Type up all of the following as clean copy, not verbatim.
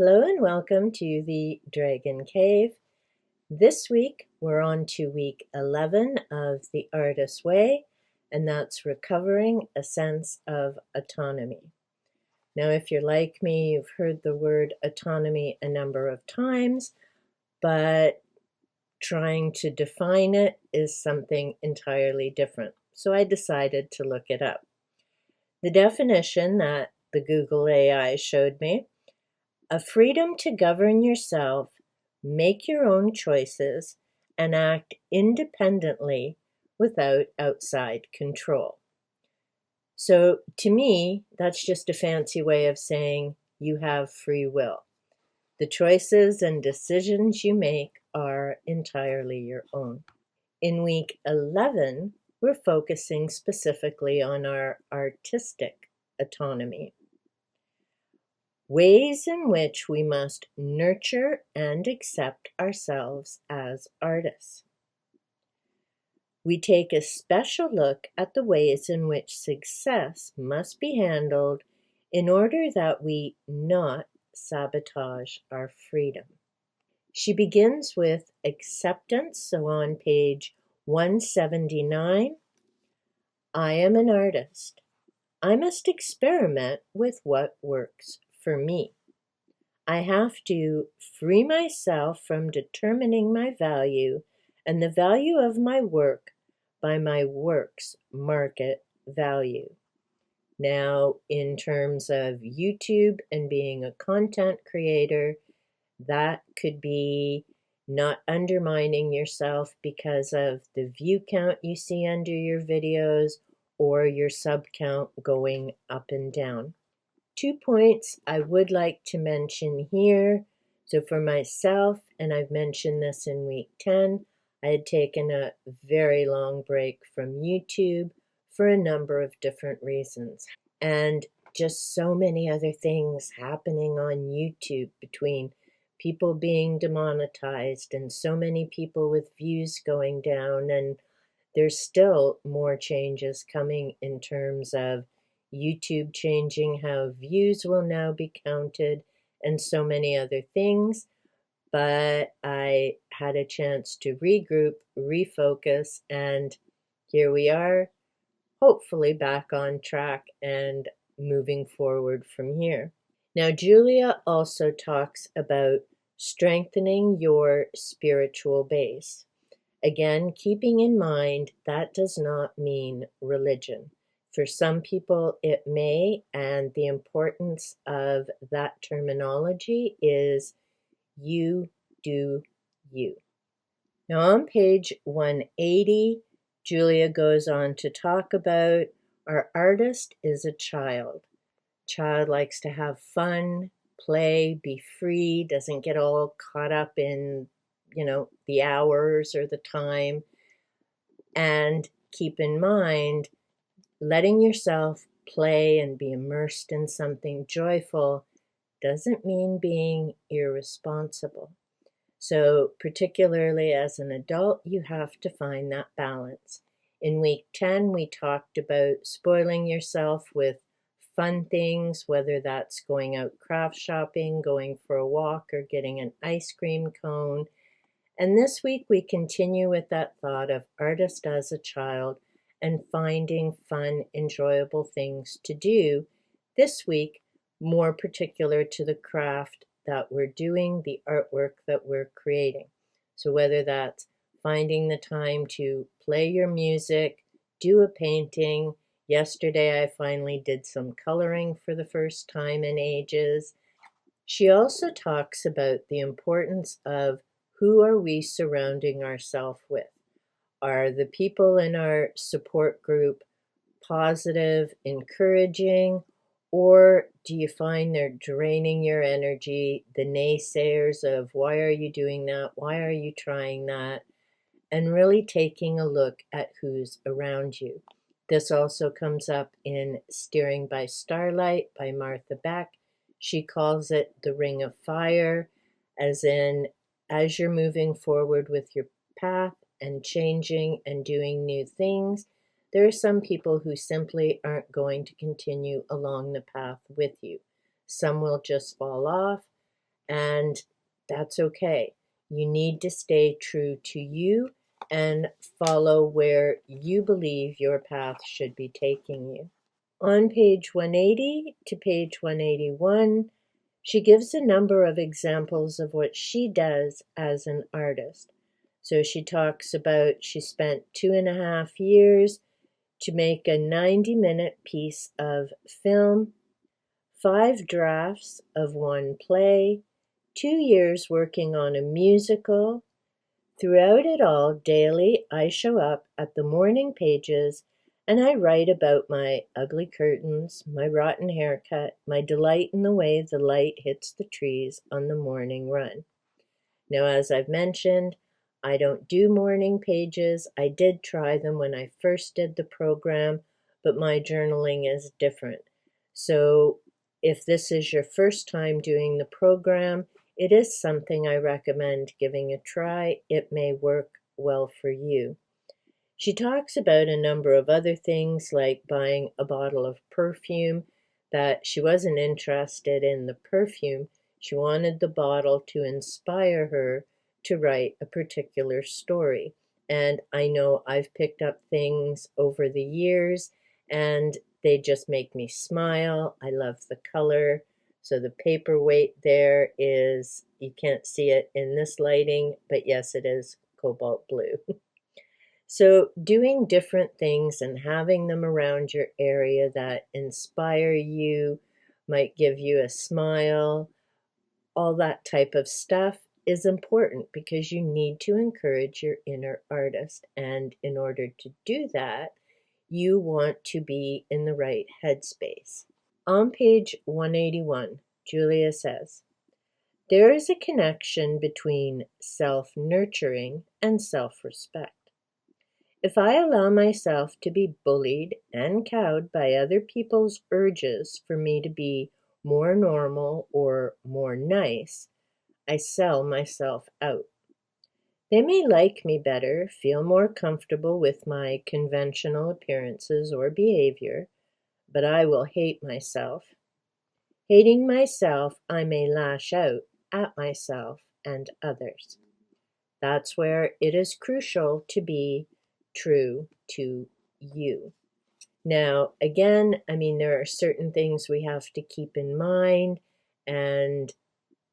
Hello and welcome to the Dragon Cave. This week we're on to week 11 of The Artist's Way, and that's recovering a sense of autonomy. Now, if you're like me, you've heard the word autonomy a number of times, but trying to define it is something entirely different. So I decided to look it up. The definition that the Google AI showed me: a freedom to govern yourself, make your own choices, and act independently without outside control. So to me, that's just a fancy way of saying you have free will. The choices and decisions you make are entirely your own. In week 11, we're focusing specifically on our artistic autonomy. Ways in which we must nurture and accept ourselves as artists. We take a special look at the ways in which success must be handled in order that we not sabotage our freedom. She begins with acceptance, so on page 179, I am an artist. I must experiment with what works for me. I have to free myself from determining my value and the value of my work by my work's market value. Now, in terms of YouTube and being a content creator, that could be not undermining yourself because of the view count you see under your videos or your sub count going up and down. 2 points I would like to mention here. So for myself, and I've mentioned this in week 10, I had taken a very long break from YouTube for a number of different reasons. And just so many other things happening on YouTube, between people being demonetized and so many people with views going down, and there's still more changes coming in terms of YouTube changing how views will now be counted and so many other things. But I had a chance to regroup, refocus, and here we are, hopefully back on track and moving forward from here. Now, Julia also talks about strengthening your spiritual base. Again, keeping in mind that does not mean religion. For some people it may, and the importance of that terminology is you do you. Now on page 180, Julia goes on to talk about our artist is a child. Child likes to have fun, play, be free, doesn't get all caught up in the hours or the time. And keep in mind, letting yourself play and be immersed in something joyful doesn't mean being irresponsible. So particularly as an adult, you have to find that balance. In week 10, we talked about spoiling yourself with fun things, whether that's going out craft shopping, going for a walk, or getting an ice cream cone. And this week we continue with that thought of artist as a child and finding fun, enjoyable things to do. This week, more particular to the craft that we're doing, the artwork that we're creating. So whether that's finding the time to play your music, do a painting. Yesterday I finally did some coloring for the first time in ages. She also talks about the importance of who are we surrounding ourselves with. Are the people in our support group positive, encouraging, or do you find they're draining your energy, the naysayers of why are you doing that, why are you trying that, and really taking a look at who's around you. This also comes up in Steering by Starlight by Martha Beck. She calls it the ring of fire, as in, as you're moving forward with your path and changing and doing new things, there are some people who simply aren't going to continue along the path with you. Some will just fall off, And that's okay. You need to stay true to you and follow where you believe your path should be taking you. On page 180 to page 181, she gives a number of examples of what she does as an artist. So she talks about she spent 2.5 years to make a 90-minute piece of film, 5 drafts of one play, 2 years working on a musical. Throughout it all, daily, I show up at the morning pages and I write about my ugly curtains, my rotten haircut, my delight in the way the light hits the trees on the morning run. Now, as I've mentioned, I don't do morning pages. I did try them when I first did the program, but my journaling is different. So if this is your first time doing the program, it is something I recommend giving a try. It may work well for you. She talks about a number of other things like buying a bottle of perfume, that she wasn't interested in the perfume. She wanted the bottle to inspire her to write a particular story. And I know I've picked up things over the years and they just make me smile. I love the color. So the paperweight there is, you can't see it in this lighting, but yes, it is cobalt blue. So doing different things and having them around your area that inspire you, might give you a smile, all that type of stuff is important because you need to encourage your inner artist. And in order to do that, you want to be in the right headspace. On page 181, Julia says, there is a connection between self-nurturing and self-respect. If I allow myself to be bullied and cowed by other people's urges for me to be more normal or more nice, I sell myself out. They may like me better, feel more comfortable with my conventional appearances or behavior, but I will hate myself. Hating myself, I may lash out at myself and others. That's where it is crucial to be true to you. Now, again, there are certain things we have to keep in mind, and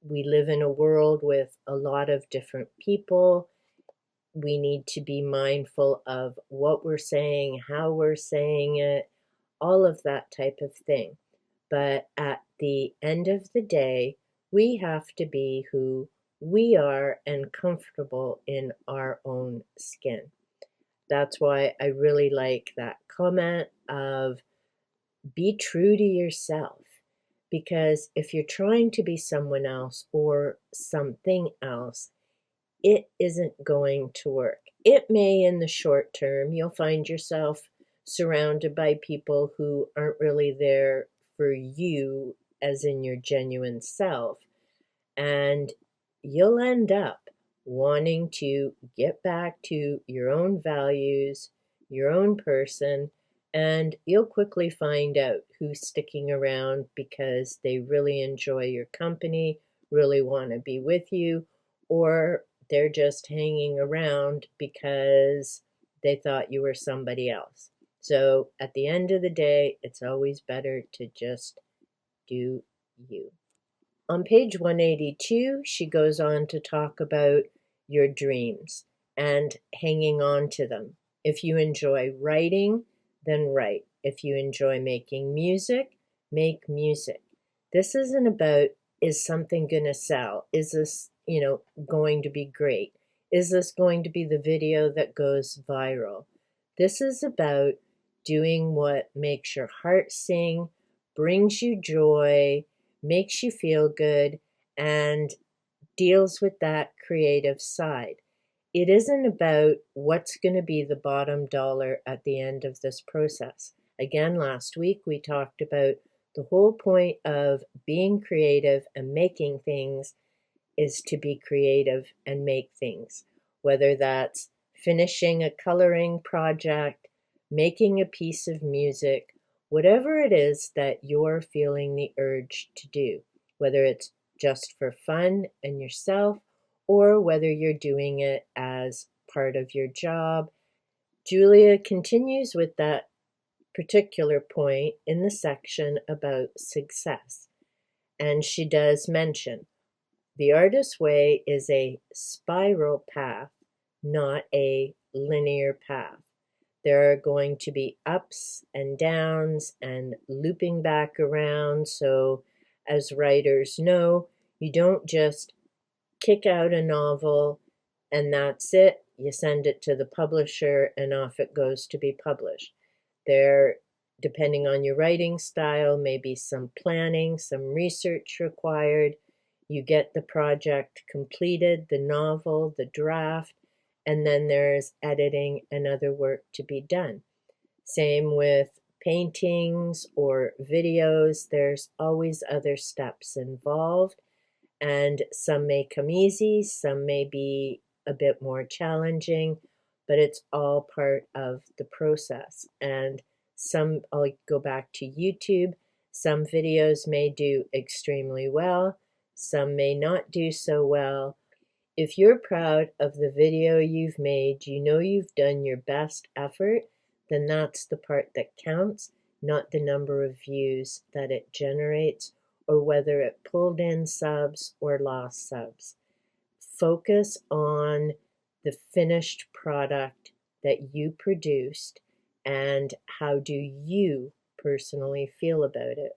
we live in a world with a lot of different people. We need to be mindful of what we're saying, how we're saying it, all of that type of thing. But at the end of the day, we have to be who we are and comfortable in our own skin. That's why I really like that comment of be true to yourself. Because if you're trying to be someone else or something else, it isn't going to work. It may in the short term. You'll find yourself surrounded by people who aren't really there for you, as in your genuine self. And you'll end up wanting to get back to your own values, your own person, and you'll quickly find out who's sticking around because they really enjoy your company, really want to be with you, or they're just hanging around because they thought you were somebody else. So at the end of the day, it's always better to just do you. On page 182, she goes on to talk about your dreams and hanging on to them. If you enjoy writing, then write. If you enjoy making music, make music. This isn't about, is something going to sell? Is this, going to be great? Is this going to be the video that goes viral? This is about doing what makes your heart sing, brings you joy, makes you feel good, and deals with that creative side. It isn't about what's going to be the bottom dollar at the end of this process. Again, last week we talked about the whole point of being creative and making things is to be creative and make things, whether that's finishing a coloring project, making a piece of music, whatever it is that you're feeling the urge to do, whether it's just for fun and yourself, or whether you're doing it as part of your job. Julia continues with that particular point in the section about success. And she does mention the artist's way is a spiral path, not a linear path. There are going to be ups and downs and looping back around. So, as writers know, you don't just kick out a novel and that's it. You send it to the publisher and off it goes to be published. There, depending on your writing style, may be some planning, some research required. You get the project completed, the novel, the draft, and then there's editing and other work to be done. Same with paintings or videos. There's always other steps involved, and some may come easy, some may be a bit more challenging, but it's all part of the process. And some, I'll go back to YouTube, some videos may do extremely well, some may not do so well. If you're proud of the video you've made, you know you've done your best effort, then that's the part that counts, not the number of views that it generates or whether it pulled in subs or lost subs. Focus on the finished product that you produced and how do you personally feel about it.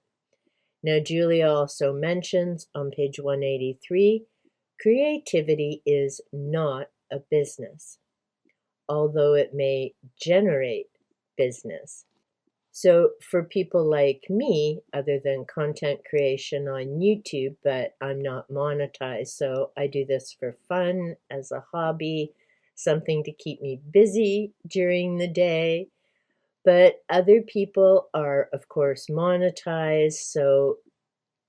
Now, Julia also mentions on page 183, creativity is not a business, although it may generate business. So for people like me, other than content creation on YouTube, but I'm not monetized, so I do this for fun, as a hobby, something to keep me busy during the day. But other people are, of course, monetized, so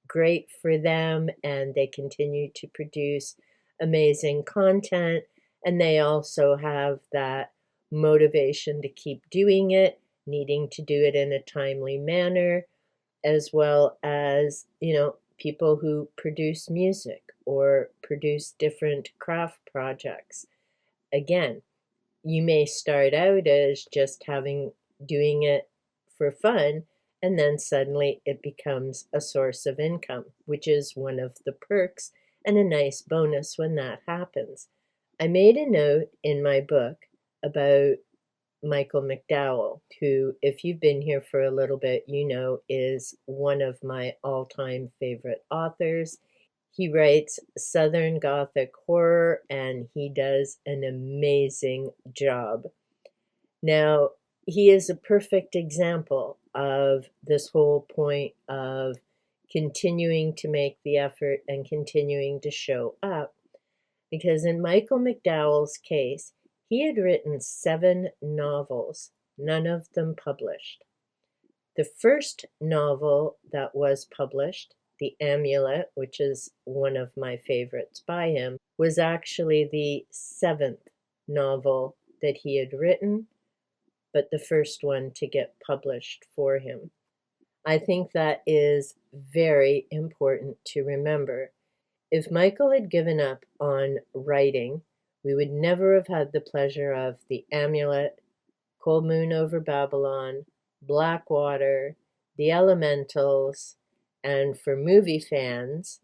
great for them, and they continue to produce amazing content, and they also have that motivation to keep doing it, needing to do it in a timely manner, as well as, people who produce music or produce different craft projects. Again, you may start out as just doing it for fun, and then suddenly it becomes a source of income, which is one of the perks and a nice bonus when that happens. I made a note in my book about Michael McDowell, who, if you've been here for a little bit, you know is one of my all-time favorite authors. He writes Southern Gothic horror, and he does an amazing job. Now, he is a perfect example of this whole point of continuing to make the effort and continuing to show up. Because in Michael McDowell's case, he had written 7 novels, none of them published. The first novel that was published, The Amulet, which is one of my favorites by him, was actually the 7th novel that he had written, but the first one to get published for him. I think that is very important to remember. If Michael had given up on writing, we would never have had the pleasure of The Amulet, Cold Moon Over Babylon, Blackwater, The Elementals, and for movie fans,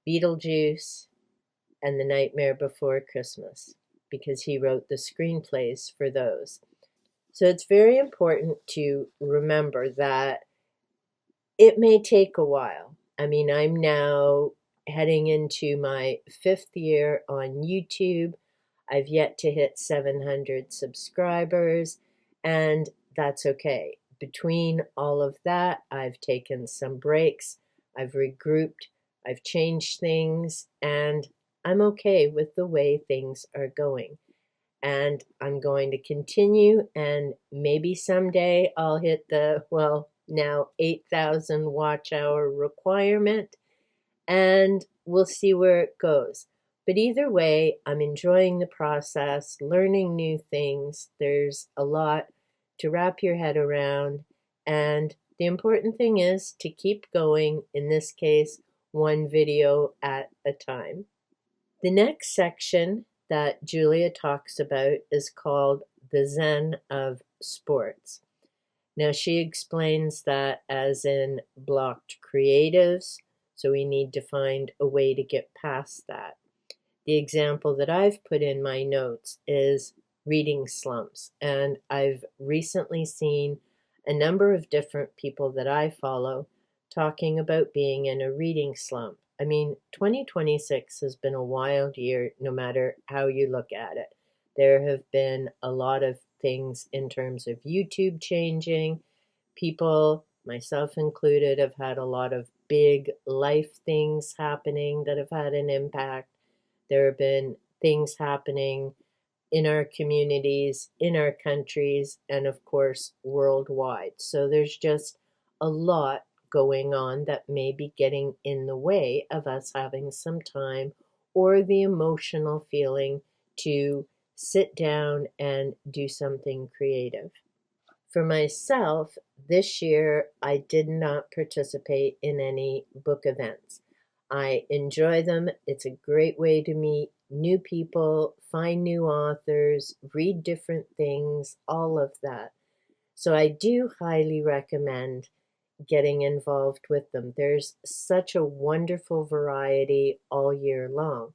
Beetlejuice and The Nightmare Before Christmas, because he wrote the screenplays for those. So it's very important to remember that it may take a while. I mean, I'm now heading into my 5th year on YouTube. I've yet to hit 700 subscribers, and that's okay. Between all of that, I've taken some breaks, I've regrouped, I've changed things, and I'm okay with the way things are going. And I'm going to continue, and maybe someday I'll hit the, now 8,000 watch hour requirement, and we'll see where it goes. But either way, I'm enjoying the process, learning new things. There's a lot to wrap your head around, and the important thing is to keep going, in this case, one video at a time. The next section that Julia talks about is called the Zen of sports. Now, she explains that as in blocked creatives, so we need to find a way to get past that. The example that I've put in my notes is reading slumps, and I've recently seen a number of different people that I follow talking about being in a reading slump. I mean, 2026 has been a wild year no matter how you look at it. There have been a lot of things in terms of YouTube changing. People, myself included, have had a lot of big life things happening that have had an impact. There have been things happening in our communities, in our countries, and of course, worldwide. So there's just a lot going on that may be getting in the way of us having some time or the emotional feeling to sit down and do something creative. For myself, this year I did not participate in any book events. I enjoy them. It's a great way to meet new people, find new authors, read different things, all of that. So I do highly recommend getting involved with them. There's such a wonderful variety all year long.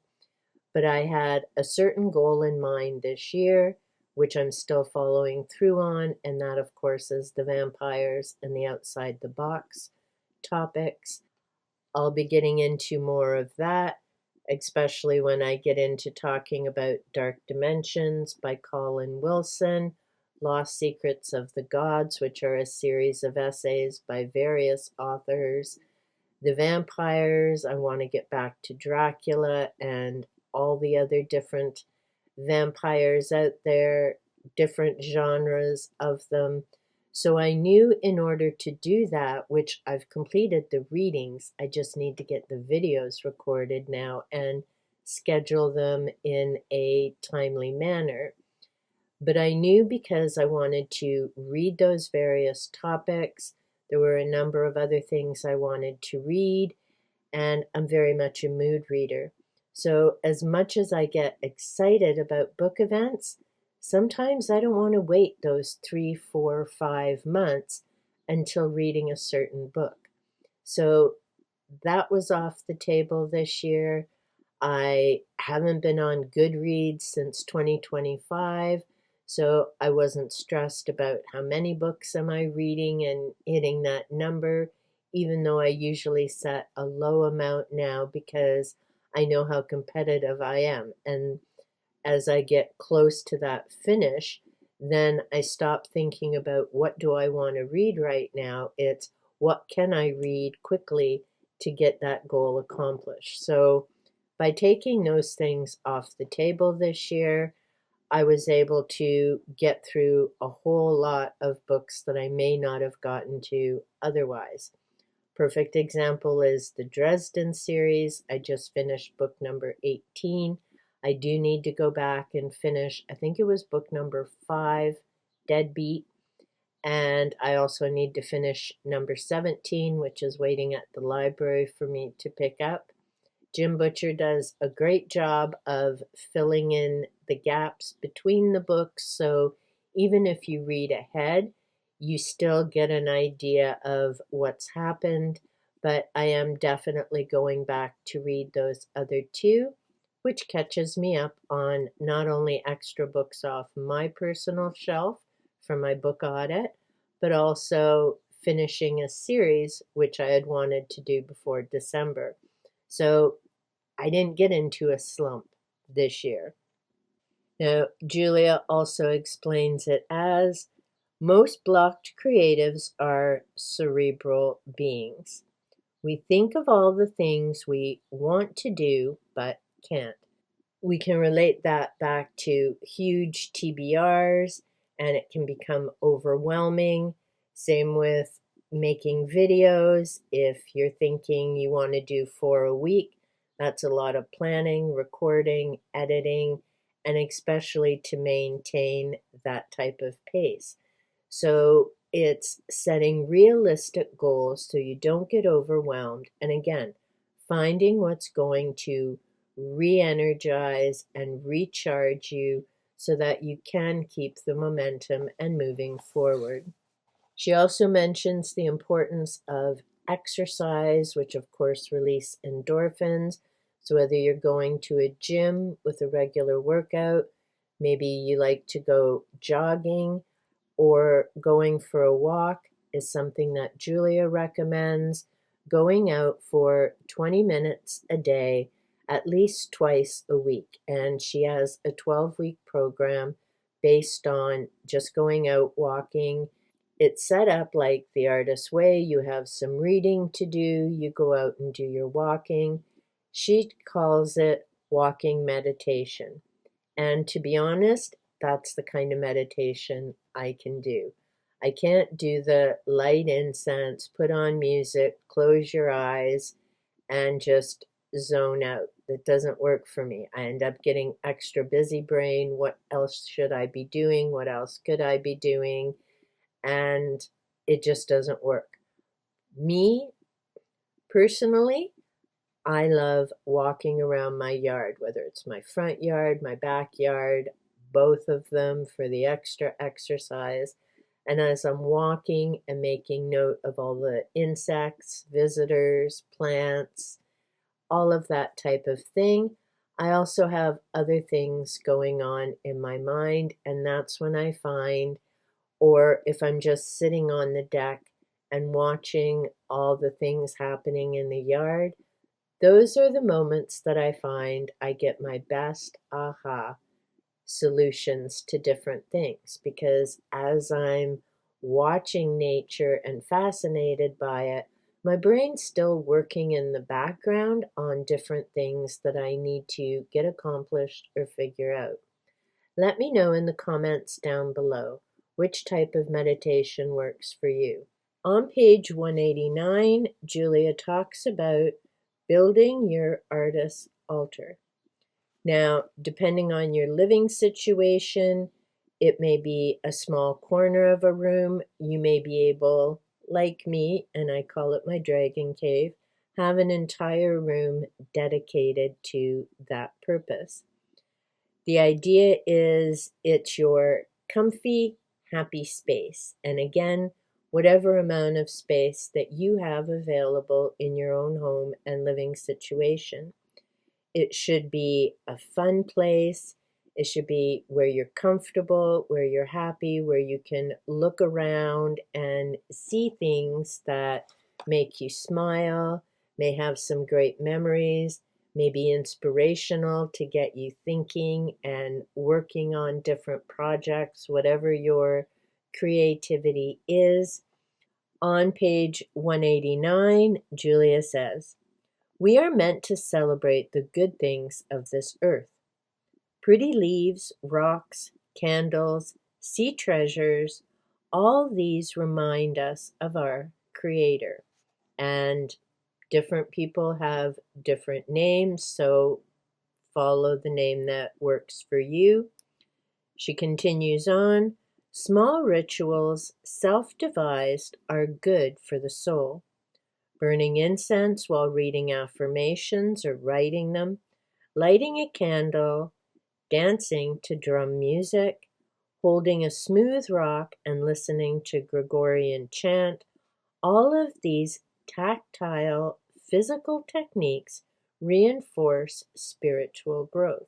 But I had a certain goal in mind this year, which I'm still following through on, and that, of course, is the vampires and the outside the box topics. I'll be getting into more of that, especially when I get into talking about Dark Dimensions by Colin Wilson, Lost Secrets of the Gods, which are a series of essays by various authors, the vampires. I want to get back to Dracula and all the other different vampires out there, different genres of them. So I knew in order to do that, which I've completed the readings, I just need to get the videos recorded now and schedule them in a timely manner. But I knew because I wanted to read those various topics, there were a number of other things I wanted to read, and I'm very much a mood reader. So, as much as I get excited about book events, sometimes I don't want to wait those 3, 4, 5 months until reading a certain book. So, that was off the table this year. I haven't been on Goodreads since 2025, so I wasn't stressed about how many books am I reading and hitting that number, even though I usually set a low amount now because I know how competitive I am. And as I get close to that finish, then I stop thinking about what do I want to read right now. It's what can I read quickly to get that goal accomplished. So by taking those things off the table this year, I was able to get through a whole lot of books that I may not have gotten to otherwise. Perfect example is the Dresden series. I just finished book number 18. I do need to go back and finish, I think it was book number 5, Deadbeat. And I also need to finish number 17, which is waiting at the library for me to pick up. Jim Butcher does a great job of filling in the gaps between the books, so even if you read ahead, you still get an idea of what's happened, but I am definitely going back to read those other two, which catches me up on not only extra books off my personal shelf for my book audit, but also finishing a series which I had wanted to do before December. So I didn't get into a slump this year. Now, Julia also explains it as most blocked creatives are cerebral beings. We think of all the things we want to do but can't. We can relate that back to huge TBRs, and it can become overwhelming. Same with making videos. If you're thinking you want to do 4 a week, that's a lot of planning, recording, editing, and especially to maintain that type of pace. So it's setting realistic goals so you don't get overwhelmed. And again, finding what's going to re-energize and recharge you so that you can keep the momentum and moving forward. She also mentions the importance of exercise, which of course release endorphins. So whether you're going to a gym with a regular workout, maybe you like to go jogging, or going for a walk is something that Julia recommends. Going out for 20 minutes a day, at least twice a week. And she has a 12-week program based on just going out walking. It's set up like the artist's way. You have some reading to do, you go out and do your walking. She calls it walking meditation. And to be honest, that's the kind of meditation I can do. I can't do the light incense, put on music, close your eyes, and just zone out. That doesn't work for me. I end up getting extra busy brain. What else should I be doing? What else could I be doing? And it just doesn't work. Me, personally, I love walking around my yard, whether it's my front yard, my backyard, both of them for the extra exercise. And as I'm walking and making note of all the insects, visitors, plants, all of that type of thing, I also have other things going on in my mind. And that's when I find, or if I'm just sitting on the deck and watching all the things happening in the yard, those are the moments that I find I get my best aha solutions to different things, because as I'm watching nature and fascinated by it, my brain's still working in the background on different things that I need to get accomplished or figure out. Let me know in the comments down below which type of meditation works for you. On page 189, Julia talks about building your artist's altar. Now, depending on your living situation, it may be a small corner of a room. You may be able, like me, and I call it my dragon cave, have an entire room dedicated to that purpose. The idea is it's your comfy, happy space. And again, whatever amount of space that you have available in your own home and living situation. It should be a fun place. It should be where you're comfortable, where you're happy, where you can look around and see things that make you smile, may have some great memories, may be inspirational to get you thinking and working on different projects, whatever your creativity is. On page 189, Julia says, "We are meant to celebrate the good things of this earth. Pretty leaves, rocks, candles, sea treasures, all these remind us of our Creator." And different people have different names, so follow the name that works for you. She continues on, "Small rituals, self-devised, are good for the soul. Burning incense while reading affirmations or writing them, lighting a candle, dancing to drum music, holding a smooth rock and listening to Gregorian chant, all of these tactile, physical techniques reinforce spiritual growth."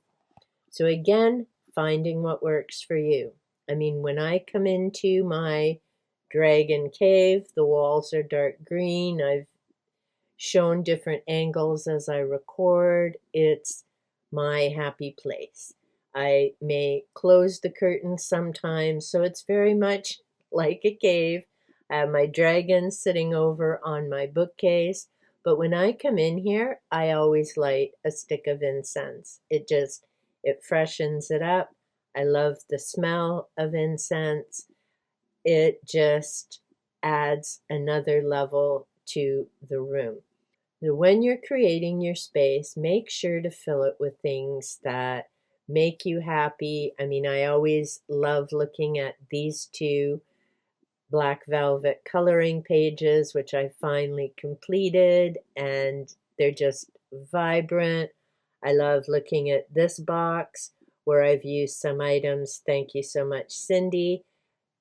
So again, finding what works for you. I mean, when I come into my dragon cave, the walls are dark green. I've shown different angles as I record. It's my happy place. I may close the curtains sometimes, so it's very much like a cave. I have my dragon sitting over on my bookcase, but when I come in here, I always light a stick of incense. It freshens it up. I love the smell of incense. It just adds another level to the room. So when you're creating your space, make sure to fill it with things that make you happy. I mean, I always love looking at these two black velvet coloring pages, which I finally completed, and They're just vibrant. I love looking at this box where I've used some items. Thank you so much, Cindy.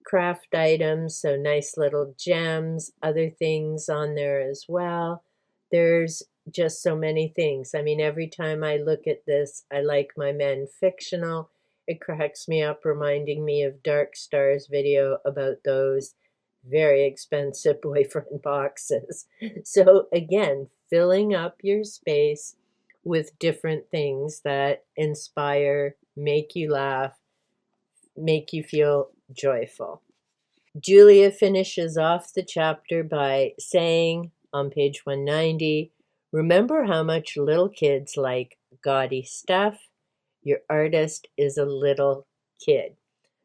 Craft items, so nice little gems, other things on there as well. There's just so many things. I mean, every time I look at this, I like my men fictional. It cracks me up, reminding me of Dark Star's video about those very expensive boyfriend boxes. So again, filling up your space with different things that inspire, make you laugh, make you feel joyful. Julia finishes off the chapter by saying on page 190, remember how much little kids like gaudy stuff? Your artist is a little kid.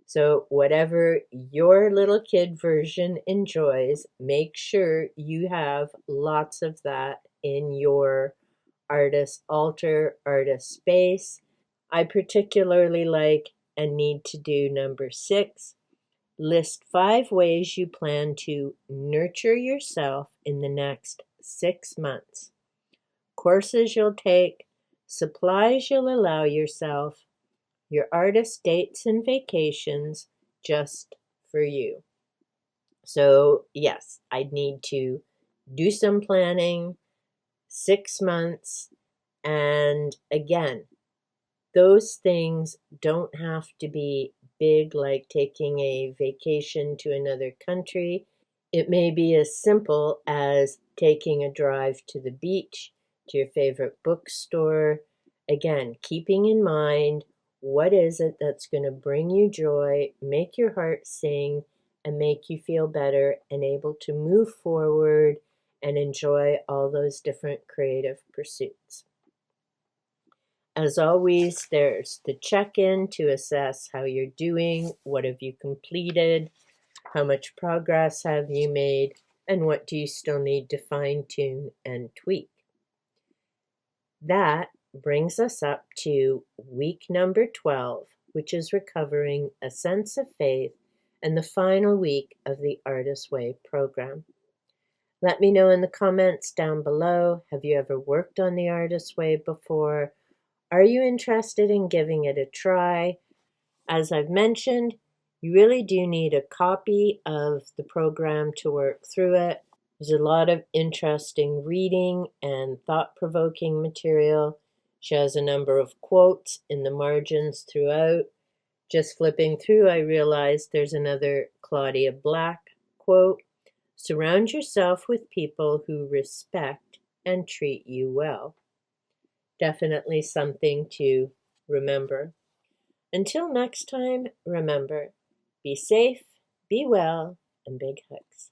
So whatever your little kid version enjoys, make sure you have lots of that in your artist altar, artist space. I particularly like and need to do number 6. List 5 ways you plan to nurture yourself in the next 6 months. Courses you'll take, supplies you'll allow yourself, your artist dates and vacations just for you. So, yes, I'd need to do some planning, 6 months, and again, those things don't have to be big, like taking a vacation to another country. It may be as simple as taking a drive to the beach, to your favorite bookstore. Again, keeping in mind what is it that's going to bring you joy, make your heart sing, and make you feel better and able to move forward and enjoy all those different creative pursuits. As always, there's the check-in to assess how you're doing, what have you completed, how much progress have you made, and what do you still need to fine-tune and tweak. That brings us up to week number 12, which is recovering a sense of faith and the final week of the Artist Way program. Let me know in the comments down below, have you ever worked on the Artist Way before? Are you interested in giving it a try? As I've mentioned, you really do need a copy of the program to work through it. There's a lot of interesting reading and thought-provoking material. She has a number of quotes in the margins throughout. Just flipping through, I realized there's another Claudia Black quote. Surround yourself with people who respect and treat you well. Definitely something to remember. Until next time, remember, be safe, be well, and big hugs.